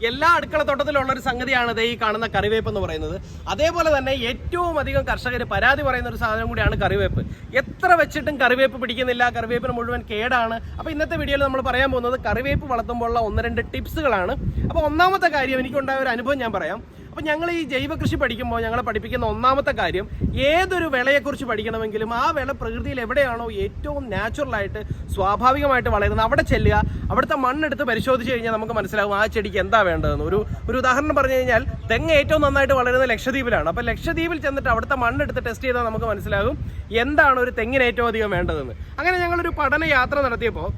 എല്ലാ അടുക്കളത്തോട്ടത്തിലുള്ള ഒരു സംഗതിയാണ് ഈ കാണുന്ന കറിവേപ്പ് എന്ന് പറയുന്നത്. അതേപോലെ തന്നെ ഏറ്റവും അധികം കർഷകർ പരാതി പറയുന്ന ഒരു സാധനം കൂടിയാണ് കറിവേപ്പ്. എത്ര വെച്ചിട്ടും കറിവേപ്പ് പിടിക്കുന്നില്ല, കറിവേപ്പിന് മുഴുവൻ കേടാണ്. അപ്പോൾ ഇന്നത്തെ വീഡിയോയിൽ നമ്മൾ പറയാൻ പോകുന്നത് കറിവേപ്പ് വളർത്തുമ്പോഴുള്ള 1-2 ടിപ്സുകളാണ്. അപ്പോൾ ഒന്നാമത്തെ കാര്യം, എനിക്കുണ്ടായ ഒരു അനുഭവം ഞാൻ പറയാം. അപ്പോൾ ഞങ്ങൾ ഈ ജൈവ കൃഷി പഠിക്കുമ്പോൾ ഞങ്ങളെ പഠിപ്പിക്കുന്ന ഒന്നാമത്തെ കാര്യം, ഏതൊരു വിളയെക്കുറിച്ച് പഠിക്കണമെങ്കിലും ആ വിള പ്രകൃതിയിൽ എവിടെയാണോ ഏറ്റവും നാച്ചുറലായിട്ട് സ്വാഭാവികമായിട്ട് വളരുന്നത് അവിടെ ചെല്ലുക. അവിടുത്തെ മണ്ണെടുത്ത് പരിശോധിച്ച് കഴിഞ്ഞാൽ നമുക്ക് മനസ്സിലാകും ആ ചെടിക്ക് എന്താ വേണ്ടതെന്ന്. ഒരു ഉദാഹരണം പറഞ്ഞു കഴിഞ്ഞാൽ, തെങ്ങ് ഏറ്റവും നന്നായിട്ട് വളരുന്നത് ലക്ഷദ്വീപിലാണ്. അപ്പോൾ ലക്ഷദ്വീപിൽ ചെന്നിട്ട് അവിടുത്തെ മണ്ണെടുത്ത് ടെസ്റ്റ് ചെയ്താൽ നമുക്ക് മനസ്സിലാകും എന്താണ് ഒരു തെങ്ങിന് ഏറ്റവും അധികം വേണ്ടതെന്ന്. അങ്ങനെ ഞങ്ങളൊരു പഠന യാത്ര നടത്തിയപ്പോൾ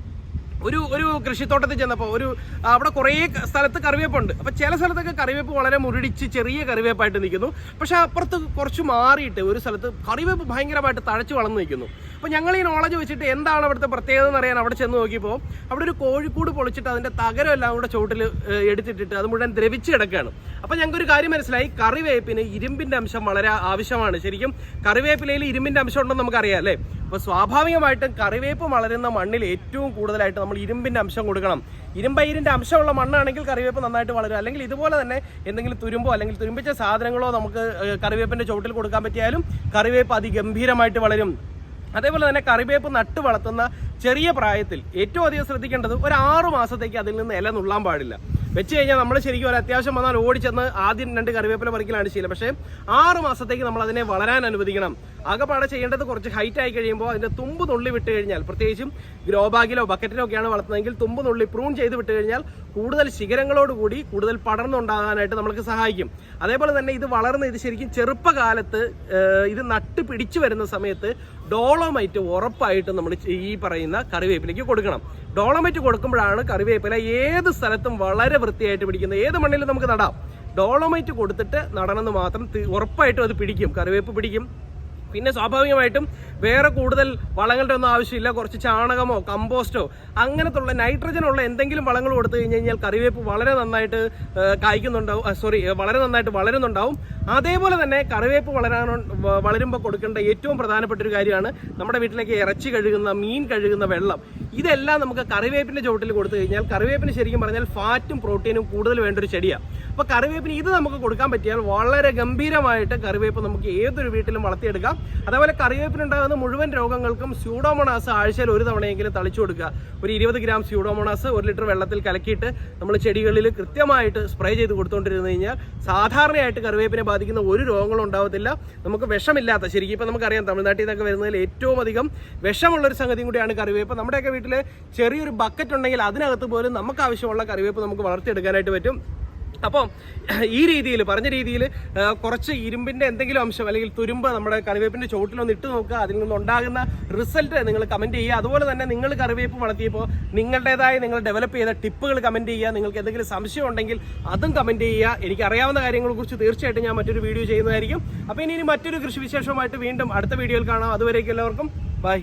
ഒരു കൃഷിത്തോട്ടത്തിൽ ചെന്നപ്പോൾ അവിടെ കുറേ സ്ഥലത്ത് കറിവേപ്പുണ്ട്. അപ്പോൾ ചില സ്ഥലത്തൊക്കെ കറിവേപ്പ് വളരെ മുരടിച്ച് ചെറിയ കറിവേപ്പായിട്ട് നിൽക്കുന്നു. പക്ഷേ അപ്പുറത്ത് കുറച്ച് മാറിയിട്ട് ഒരു സ്ഥലത്ത് കറിവേപ്പ് ഭയങ്കരമായിട്ട് തഴച്ച് വളർന്നു നിൽക്കുന്നു. അപ്പോൾ ഞങ്ങൾ ഈ നോളജ് വെച്ചിട്ട് എന്താണ് അവിടുത്തെ പ്രത്യേകത എന്ന് അറിയാൻ അവിടെ ചെന്ന് നോക്കിയപ്പോൾ അവിടെ ഒരു കോഴിക്കൂട് പൊളിച്ചിട്ട് അതിൻ്റെ തകരം എല്ലാം കൂടെ ചുവട്ടിൽ എടുത്തിട്ടിട്ട് അത് മുഴുവൻ ദ്രവിച്ച് കിടക്കുകയാണ്. അപ്പോൾ ഞങ്ങൾക്കൊരു കാര്യം മനസ്സിലായി, കറിവേപ്പിന് ഇരുമ്പിൻ്റെ അംശം വളരെ ആവശ്യമാണ്. ശരിക്കും കറിവേപ്പിലയിൽ ഇരുമ്പിൻ്റെ അംശം ഉണ്ടെന്ന് നമുക്കറിയാം അല്ലേ. അപ്പോൾ സ്വാഭാവികമായിട്ടും കറിവേപ്പ് വളരുന്ന മണ്ണിൽ ഏറ്റവും കൂടുതലായിട്ട് നമ്മൾ ഇരുമ്പിൻ്റെ അംശം കൊടുക്കണം. ഇരുമ്പയിരിൻ്റെ അംശമുള്ള മണ്ണാണെങ്കിൽ കറിവേപ്പ് നന്നായിട്ട് വളരും. അല്ലെങ്കിൽ ഇതുപോലെ തന്നെ എന്തെങ്കിലും തുരുമ്പോ അല്ലെങ്കിൽ തുരുമ്പിച്ച സാധനങ്ങളോ നമുക്ക് കറിവേപ്പിൻ്റെ ചുവട്ടിൽ കൊടുക്കാൻ പറ്റിയാലും കറിവേപ്പ് അതിഗംഭീരമായിട്ട് വളരും. അതേപോലെ തന്നെ കറിവേപ്പ് നട്ട് വളർത്തുന്ന ചെറിയ പ്രായത്തിൽ ഏറ്റവും അധികം ശ്രദ്ധിക്കേണ്ടത് ഒരു 6 മാസത്തേക്ക് അതിൽ നിന്ന് ഇല നുള്ളാൻ പാടില്ല. വെച്ച് കഴിഞ്ഞാൽ നമ്മൾ ശരിക്കും ഒരു അത്യാവശ്യം വന്നാൽ ഓടിച്ചെന്ന് ആദ്യം 2 കറിവേപ്പില പറിക്കലാണ് ശീലം. പക്ഷേ 6 മാസത്തേക്ക് നമ്മൾ അതിനെ വളരാൻ അനുവദിക്കണം. ആകെപ്പാടെ ചെയ്യേണ്ടത് കുറച്ച് ഹൈറ്റ് ആയി കഴിയുമ്പോൾ അതിൻ്റെ തുമ്പ് നുള്ളി വിട്ട് കഴിഞ്ഞാൽ, പ്രത്യേകിച്ചും ഗ്രോ ബാഗിലോ ബക്കറ്റിലോ ഒക്കെയാണ് വളർത്തുന്നതെങ്കിൽ തുമ്പ് നുള്ളി പ്രൂൺ ചെയ്ത് വിട്ട് കഴിഞ്ഞാൽ കൂടുതൽ ശിഖരങ്ങളോടുകൂടി കൂടുതൽ പടർന്നുണ്ടാകാനായിട്ട് നമുക്ക് സഹായിക്കും. അതേപോലെ തന്നെ ഇത് ശരിക്കും ചെറുപ്പകാലത്ത് ഇത് നട്ട് പിടിച്ചു വരുന്ന സമയത്ത് ഡോളോമൈറ്റ് ഉറപ്പായിട്ടും നമ്മൾ ഈ പറയുന്ന കറിവേപ്പിലേക്ക് കൊടുക്കണം. ഡോളോമൈറ്റ് കൊടുക്കുമ്പോഴാണ് കറിവേപ്പില ഏത് സ്ഥലത്തും വളരെ വൃത്തിയായിട്ട് പിടിക്കുന്നത്. ഏത് മണ്ണിലും നമുക്ക് നടാം. ഡോളോമൈറ്റ് കൊടുത്തിട്ട് നടണമെന്ന് മാത്രം ഉറപ്പായിട്ടും അത് പിടിക്കും, കറിവേപ്പ് പിടിക്കും. പിന്നെ സ്വാഭാവികമായിട്ടും വേറെ കൂടുതൽ വളങ്ങളുടെ ഒന്നും ആവശ്യമില്ല. കുറച്ച് ചാണകമോ കമ്പോസ്റ്റോ അങ്ങനത്തുള്ള നൈട്രജനുള്ള എന്തെങ്കിലും വളങ്ങൾ കൊടുത്തു കഴിഞ്ഞാൽ കറിവേപ്പ് വളരെ നന്നായിട്ട് വളരെ നന്നായിട്ട് വളരുന്നുണ്ടാവും. അതേപോലെ തന്നെ കറിവേപ്പ് വളരുമ്പോൾ കൊടുക്കേണ്ട ഏറ്റവും പ്രധാനപ്പെട്ട ഒരു കാര്യമാണ് നമ്മുടെ വീട്ടിലേക്ക് ഇറച്ചി കഴുകുന്ന, മീൻ കഴുകുന്ന വെള്ളം. ഇതെല്ലാം നമുക്ക് കറിവേപ്പിൻ്റെ ചുവട്ടിൽ കൊടുത്തു കഴിഞ്ഞാൽ, കറിവേപ്പിന് ശരിക്കും പറഞ്ഞാൽ ഫാറ്റും പ്രോട്ടീനും കൂടുതൽ വേണ്ട ഒരു ചെടിയാണ്. അപ്പോൾ കറിവേപ്പിന് ഇത് നമുക്ക് കൊടുക്കാൻ പറ്റിയാൽ വളരെ ഗംഭീരമായിട്ട് കറിവേപ്പ് നമുക്ക് ഏതൊരു വീട്ടിലും വളർത്തിയെടുക്കാം. അതേപോലെ കറിവേപ്പിനുണ്ടാകുന്ന മുഴുവൻ രോഗങ്ങൾക്കും സ്യൂഡോമോണാസ് ആഴ്ചയിൽ ഒരു തവണയെങ്കിലും തളിച്ചു കൊടുക്കുക. ഒരു 20 ഗ്രാം സ്യൂഡോമോണാസ് 1 ലിറ്റർ വെള്ളത്തിൽ കലക്കിയിട്ട് നമ്മൾ ചെടികളിൽ കൃത്യമായിട്ട് സ്പ്രേ ചെയ്ത് കൊടുത്തുകൊണ്ടിരുന്നു കഴിഞ്ഞാൽ സാധാരണയായിട്ട് കറിവേപ്പിനെ ബാധിക്കുന്ന ഒരു രോഗങ്ങളും ഉണ്ടാവത്തില്ല. നമുക്ക് വിഷമില്ലാത്ത, ശരിക്കും ഇപ്പം നമുക്കറിയാം തമിഴ്നാട്ടിൽ നിന്നൊക്കെ വരുന്നതിൽ ഏറ്റവും അധികം വിഷമുള്ളൊരു സംഗതിയും കൂടിയാണ് കറിവേപ്പ്. നമ്മുടെയൊക്കെ വീട്ടിൽ ചെറിയൊരു ബക്കറ്റ് ഉണ്ടെങ്കിൽ അതിനകത്ത് പോലും നമുക്ക് ആവശ്യമുള്ള കറിവേപ്പ് നമുക്ക് വളർത്തിയെടുക്കാനായിട്ട് പറ്റും. അപ്പോൾ ഈ രീതിയിൽ പറഞ്ഞ രീതിയിൽ കുറച്ച് ഇരുമ്പിൻ്റെ എന്തെങ്കിലും അംശം അല്ലെങ്കിൽ തുരുമ്പ് നമ്മുടെ കറിവേപ്പിൻ്റെ ചുവട്ടിലൊന്ന് ഇട്ട് നോക്കുക. അതിൽ നിന്നുണ്ടാകുന്ന റിസൾട്ട് നിങ്ങൾ കമൻറ്റ് ചെയ്യുക. അതുപോലെ തന്നെ നിങ്ങൾ കറിവേപ്പ് വളർത്തിയപ്പോൾ നിങ്ങളുടേതായ നിങ്ങൾ ഡെവലപ്പ് ചെയ്ത ടിപ്പുകൾ കമൻറ്റ് ചെയ്യുക. നിങ്ങൾക്ക് എന്തെങ്കിലും സംശയം ഉണ്ടെങ്കിൽ അതും കമൻറ്റ് ചെയ്യുക. എനിക്കറിയാവുന്ന കാര്യങ്ങളെക്കുറിച്ച് തീർച്ചയായിട്ടും ഞാൻ മറ്റൊരു വീഡിയോ ചെയ്യുന്നതായിരിക്കും. അപ്പോൾ ഇനി മറ്റൊരു കൃഷി വിശേഷവുമായിട്ട് വീണ്ടും അടുത്ത വീഡിയോയിൽ കാണാം. അതുവരേക്കും എല്ലാവർക്കും ബൈ.